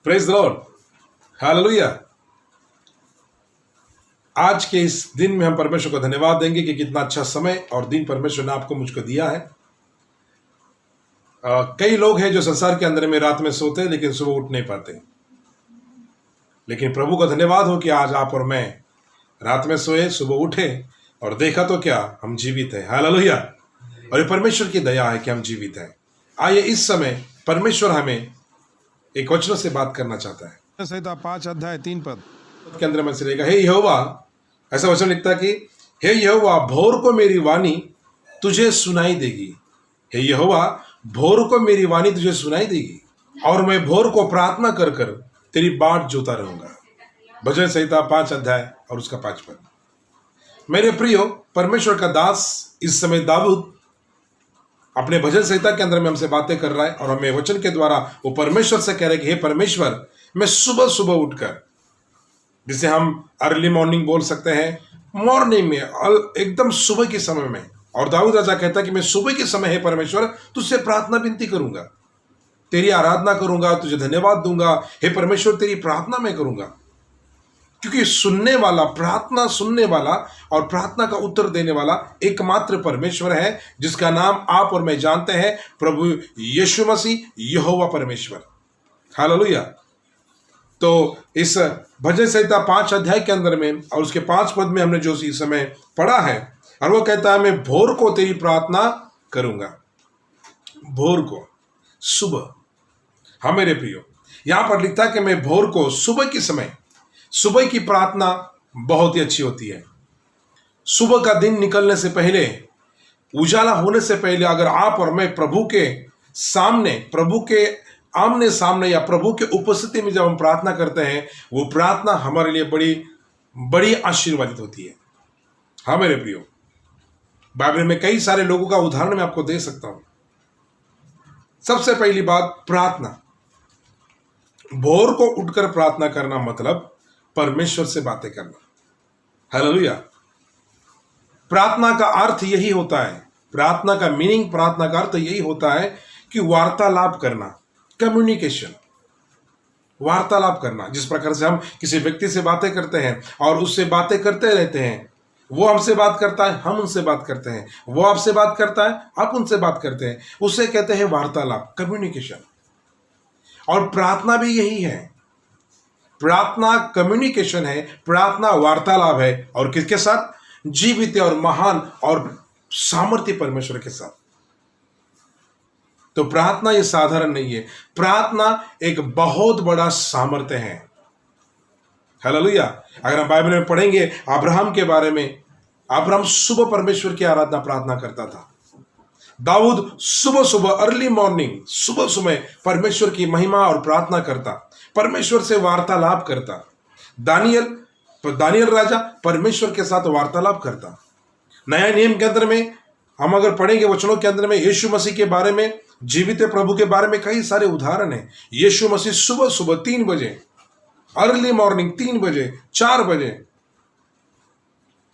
Praise the Lord, hallelujah. आज के इस दिन में हम परमेश्वर को धन्यवाद देंगे कि कितना अच्छा समय और दिन परमेश्वर ने आपको मुझको दिया है। कई लोग हैं जो संसार के अंदर में रात में सोते हैं लेकिन सुबह उठ नहीं पाते, लेकिन प्रभु का धन्यवाद हो कि आज आप और मैं रात में सोए, सुबह उठे और देखा तो क्या, हम जीवित हैं। हालेलुया। और ये परमेश्वर की दया है कि हम जीवित हैं। आइए इस समय परमेश्वर हमें एक वचनों से बात करना चाहता है। संहिता 5 अध्याय 3 पद के अंदर में से लेगा, हे यहोवा, ऐसा वचन लिखता है कि हे यहोवा, भोर को मेरी वाणी तुझे सुनाई देगी। हे यहोवा, भोर को मेरी वाणी तुझे सुनाई देगी और मैं भोर को प्रार्थना कर कर तेरी बाट जोता रहूंगा। भजन संहिता 5 अध्याय और उसका 5 पद। मेरे प्रियो, परमेश्वर का दास इस समय दाऊद अपने भजन संहिता के अंदर में हमसे बातें कर रहा है और हमें वचन के द्वारा वो परमेश्वर से कह रहे कि हे परमेश्वर, मैं सुबह सुबह उठकर, जिसे हम अर्ली मॉर्निंग बोल सकते हैं, मॉर्निंग में एकदम सुबह के समय में, और दाऊद राजा कहता है कि मैं सुबह के समय, हे परमेश्वर, तुझसे प्रार्थना विनती करूंगा, तेरी आराधना करूंगा, तुझे धन्यवाद दूंगा। हे परमेश्वर, तेरी प्रार्थना मैं करूंगा, क्योंकि सुनने वाला, प्रार्थना सुनने वाला और प्रार्थना का उत्तर देने वाला एकमात्र परमेश्वर है, जिसका नाम आप और मैं जानते हैं, प्रभु यीशु मसीह, यहोवा परमेश्वर। हालेलुया। तो इस भजन संहिता 5 अध्याय के अंदर में और उसके 5 पद में हमने जो इस समय पढ़ा है, और वो कहता है मैं भोर को तेरी प्रार्थना करूंगा। भोर को, सुबह। हाँ मेरे प्रियो, यहां पर लिखता है कि मैं भोर को, सुबह के समय, सुबह की प्रार्थना बहुत ही अच्छी होती है। सुबह का दिन निकलने से पहले, उजाला होने से पहले, अगर आप और मैं प्रभु के सामने, प्रभु के आमने सामने या प्रभु के उपस्थिति में जब हम प्रार्थना करते हैं, वो प्रार्थना हमारे लिए बड़ी बड़ी आशीर्वादित होती है। हाँ मेरे प्रियो, बाइबल में कई सारे लोगों का उदाहरण मैं आपको दे सकता हूं। सबसे पहली बात, प्रार्थना। भोर को उठकर प्रार्थना करना मतलब परमेश्वर से बातें करना। हालेलुया। प्रार्थना का अर्थ यही होता है, प्रार्थना का मीनिंग, प्रार्थना का अर्थ यही होता है कि वार्तालाप करना, कम्युनिकेशन, वार्तालाप करना। जिस प्रकार से हम किसी व्यक्ति से बातें करते हैं और उससे बातें करते रहते हैं, वो हमसे बात करता है, हम उनसे बात करते हैं, वो आपसे बात करता है, आप उनसे बात करते हैं, उसे कहते हैं वार्तालाप, कम्युनिकेशन। और प्रार्थना भी यही है। प्रार्थना कम्युनिकेशन है, प्रार्थना वार्तालाप है, और किसके साथ? जीवित और महान और सामर्थ्य परमेश्वर के साथ। तो प्रार्थना ये साधारण नहीं है, प्रार्थना एक बहुत बड़ा सामर्थ्य है। हालेलुया। अगर हम बाइबल में पढ़ेंगे अब्राहम के बारे में, अब्राहम सुबह परमेश्वर की आराधना प्रार्थना करता था। दाऊद सुबह सुबह, अर्ली मॉर्निंग, सुबह सुबह परमेश्वर की महिमा और प्रार्थना करता, परमेश्वर से वार्तालाप करता। दानियल राजा परमेश्वर के साथ वार्तालाप करता। नया नियम के अंदर में हम अगर पढ़ेंगे वचनों के अंदर में, यीशु मसीह के बारे में, जीवित प्रभु के बारे में कई सारे उदाहरण हैं। यीशु मसीह सुबह सुबह 3 बजे, अर्ली मॉर्निंग 3 बजे, 4 बजे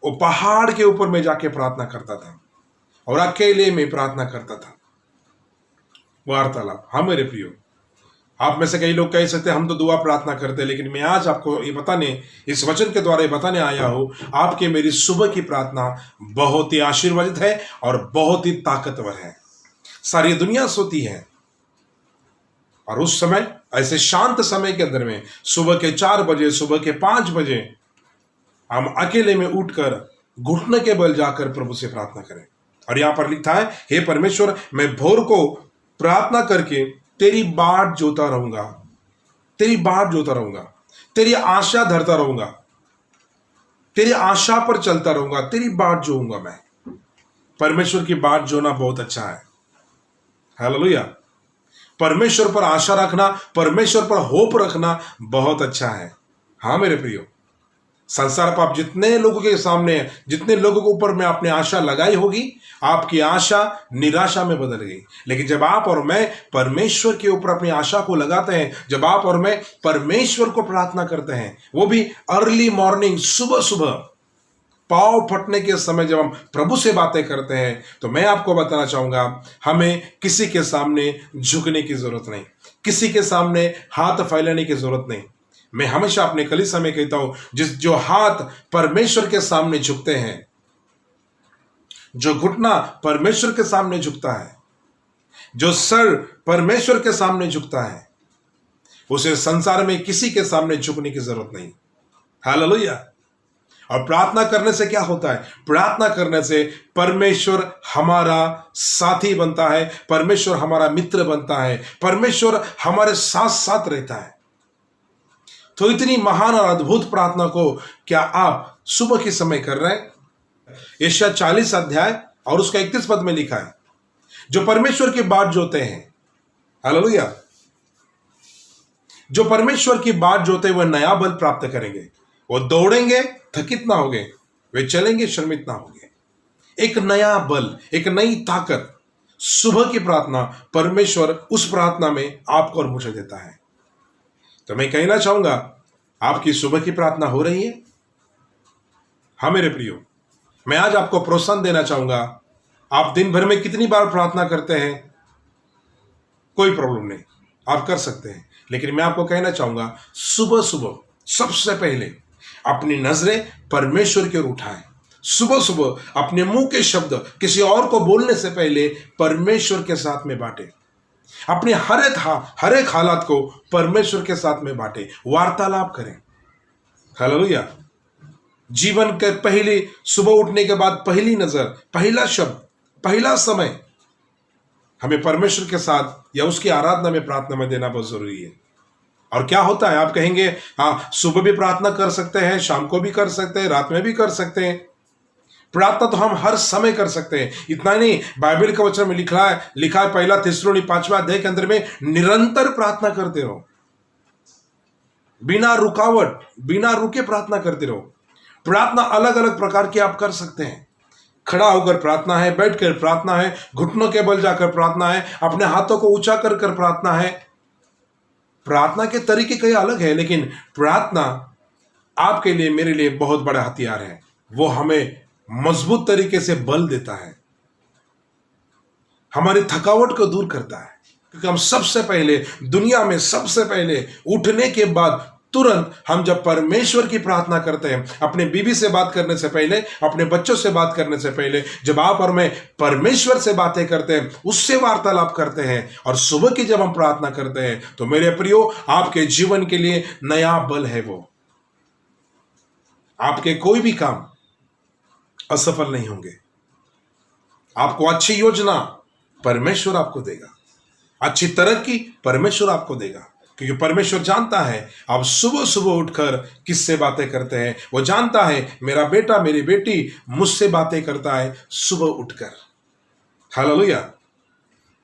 वो पहाड़ के ऊपर में जाके प्रार्थना करता था और अकेले में प्रार्थना करता था, वार्तालाप। हाँ मेरे प्रियो, आप में से कई लोग कह सकते हैं हम तो दुआ प्रार्थना करते हैं, लेकिन मैं आज आपको ये बताने, इस वचन के द्वारा ये बताने आया हूं, आपके मेरी सुबह की प्रार्थना बहुत ही आशीर्वादित है और बहुत ही ताकतवर है। सारी दुनिया सोती है और उस समय, ऐसे शांत समय के अंदर में, सुबह के 4 बजे, सुबह के 5 बजे हम अकेले में उठकर घुटने के बल जाकर प्रभु से प्रार्थना करें। और यहां पर लिखा है, हे परमेश्वर, मैं भोर को प्रार्थना करके तेरी बाट जोता रहूंगा, तेरी बाट जोता रहूंगा, तेरी आशा धरता रहूंगा, तेरी आशा पर चलता रहूंगा, तेरी बाट जोऊंगा मैं। परमेश्वर की बाट जोना बहुत अच्छा है। हालेलुया। परमेश्वर पर आशा रखना, परमेश्वर पर होप रखना बहुत अच्छा है। हाँ मेरे प्रियो, संसार पर आप जितने लोगों के सामने, जितने लोगों के ऊपर में आपने आशा लगाई होगी, आपकी आशा निराशा में बदल गई। लेकिन जब आप और मैं परमेश्वर के ऊपर अपनी आशा को लगाते हैं, जब आप और मैं परमेश्वर को प्रार्थना करते हैं, वो भी अर्ली मॉर्निंग, सुबह सुबह, पाँव फटने के समय जब हम प्रभु से बातें करते हैं, तो मैं आपको बताना चाहूंगा, हमें किसी के सामने झुकने की जरूरत नहीं, किसी के सामने हाथ फैलाने की जरूरत नहीं। मैं हमेशा अपने कलीसिया में कहता हूं, जो हाथ परमेश्वर के सामने झुकते हैं, जो घुटना परमेश्वर के सामने झुकता है, जो सर परमेश्वर के सामने झुकता है, उसे संसार में किसी के सामने झुकने की जरूरत नहीं। हालेलुया। और प्रार्थना करने से क्या होता है? प्रार्थना करने से परमेश्वर हमारा साथी बनता है, परमेश्वर हमारा मित्र बनता है, परमेश्वर हमारे साथ साथ रहता है। तो इतनी महान और अद्भुत प्रार्थना को क्या आप सुबह के समय कर रहे हैं? यशायाह 40 अध्याय और उसका 31 पद में लिखा है, जो परमेश्वर की बाट जोते हैं, हालेलुया, जो परमेश्वर की बाट जोते वह नया बल प्राप्त करेंगे। वो दौड़ेंगे, थकित ना होंगे, वे चलेंगे, श्रमित ना होंगे। एक नया बल, एक नई ताकत सुबह की प्रार्थना परमेश्वर उस प्रार्थना में आपको और मुझे देता है। तो मैं कहना चाहूंगा, आपकी सुबह की प्रार्थना हो रही है? हाँ मेरे प्रियो, मैं आज आपको प्रोत्साहन देना चाहूंगा। आप दिन भर में कितनी बार प्रार्थना करते हैं, कोई प्रॉब्लम नहीं, आप कर सकते हैं। लेकिन मैं आपको कहना चाहूंगा, सुबह सुबह सबसे पहले अपनी नजरें परमेश्वर की ओर उठाएं। सुबह सुबह अपने मुंह के शब्द किसी और को बोलने से पहले परमेश्वर के साथ में बांटे। अपने हर एक हालात को परमेश्वर के साथ में बांटे, वार्तालाप करें। हालेलुया। जीवन के पहले सुबह उठने के बाद पहली नजर, पहला शब्द, पहला समय हमें परमेश्वर के साथ या उसकी आराधना में, प्रार्थना में देना बहुत जरूरी है। और क्या होता है, आप कहेंगे हाँ सुबह भी प्रार्थना कर सकते हैं, शाम को भी कर सकते हैं, रात में भी कर सकते हैं। प्रार्थना तो हम हर समय कर सकते हैं। इतना नहीं, बाइबल के वचन में लिखा है पहला थिस्सलुनी 5वां अध्याय के अंदर में, निरंतर प्रार्थना करते रहो, बिना रुकावट, बिना रुके प्रार्थना करते रहो। प्रार्थना अलग अलग प्रकार की आप कर सकते हैं। खड़ा होकर प्रार्थना है, बैठकर प्रार्थना है, घुटनों के बल जाकर प्रार्थना है, अपने हाथों को ऊंचा कर कर प्रार्थना है। प्रार्थना के तरीके कई अलग है, लेकिन प्रार्थना आपके लिए, मेरे लिए बहुत बड़ा हथियार है। वो हमें मजबूत तरीके से बल देता है, हमारी थकावट को दूर करता है। क्योंकि हम सबसे पहले, दुनिया में सबसे पहले उठने के बाद तुरंत हम जब परमेश्वर की प्रार्थना करते हैं, अपने बीवी से बात करने से पहले, अपने बच्चों से बात करने से पहले, जब आप और मैं परमेश्वर से बातें करते हैं, उससे वार्तालाप करते हैं, और सुबह की जब हम प्रार्थना करते हैं, तो मेरे प्रियो, आपके जीवन के लिए नया बल है। वो आपके कोई भी काम असफल नहीं होंगे। आपको अच्छी योजना परमेश्वर आपको देगा, अच्छी तरक्की परमेश्वर आपको देगा। क्योंकि परमेश्वर जानता है आप सुबह सुबह उठकर किससे बातें करते हैं। वो जानता है मेरा बेटा, मेरी बेटी मुझसे बातें करता है सुबह उठकर। हालेलुया।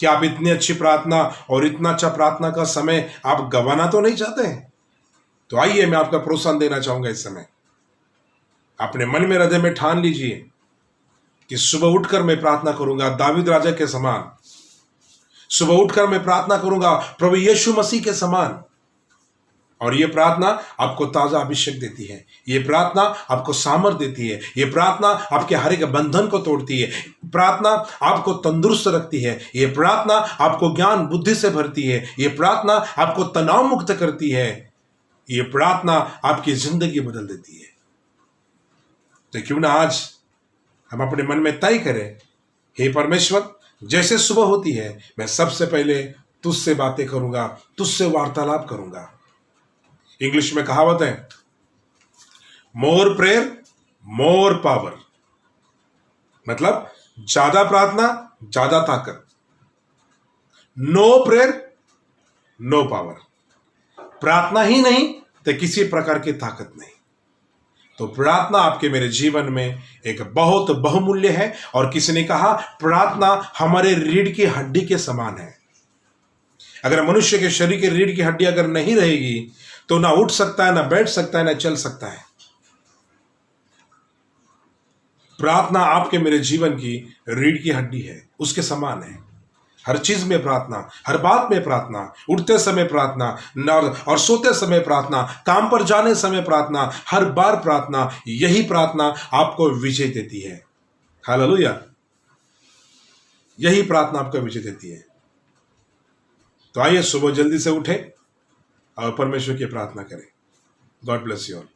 क्या आप इतनी अच्छी प्रार्थना और इतना अच्छा प्रार्थना का समय आप गंवाना तो नहीं चाहते हैं? तो आइए, मैं आपका प्रोत्साहन देना चाहूंगा। इस समय अपने मन में, हृदय में ठान लीजिए कि सुबह उठकर मैं प्रार्थना करूंगा दावीद राजा के समान। सुबह उठकर मैं प्रार्थना करूंगा प्रभु यीशु मसीह के समान। और यह प्रार्थना आपको ताजा अभिषेक देती है, यह प्रार्थना आपको सामर्थ देती है, यह प्रार्थना आपके हर एक बंधन को तोड़ती है, प्रार्थना आपको तंदुरुस्त रखती है, यह प्रार्थना आपको ज्ञान बुद्धि से भरती है, यह प्रार्थना आपको तनाव मुक्त करती है, यह प्रार्थना आपकी जिंदगी बदल देती है। तो क्यों ना आज हम अपने मन में तय करें, हे परमेश्वर, जैसे सुबह होती है मैं सबसे पहले तुझसे बातें करूंगा, तुझसे वार्तालाप करूंगा। इंग्लिश में कहावत है, मोर प्रेयर मोर पावर। मतलब ज्यादा प्रार्थना ज्यादा ताकत, नो प्रेयर नो पावर। प्रार्थना ही नहीं तो किसी प्रकार की ताकत नहीं। तो प्रार्थना आपके मेरे जीवन में एक बहुत बहुमूल्य है। और किसी ने कहा प्रार्थना हमारे रीढ़ की हड्डी के समान है। अगर मनुष्य के शरीर की रीढ़ की हड्डी अगर नहीं रहेगी तो ना उठ सकता है, ना बैठ सकता है, ना चल सकता है। प्रार्थना आपके मेरे जीवन की रीढ़ की हड्डी है, उसके समान है। हर चीज में प्रार्थना, हर बात में प्रार्थना, उठते समय प्रार्थना और सोते समय प्रार्थना, काम पर जाने समय प्रार्थना, हर बार प्रार्थना। यही प्रार्थना आपको विजय देती है। हालेलुया। यही प्रार्थना आपको विजय देती है। तो आइए सुबह जल्दी से उठे और परमेश्वर की प्रार्थना करें। God bless you all.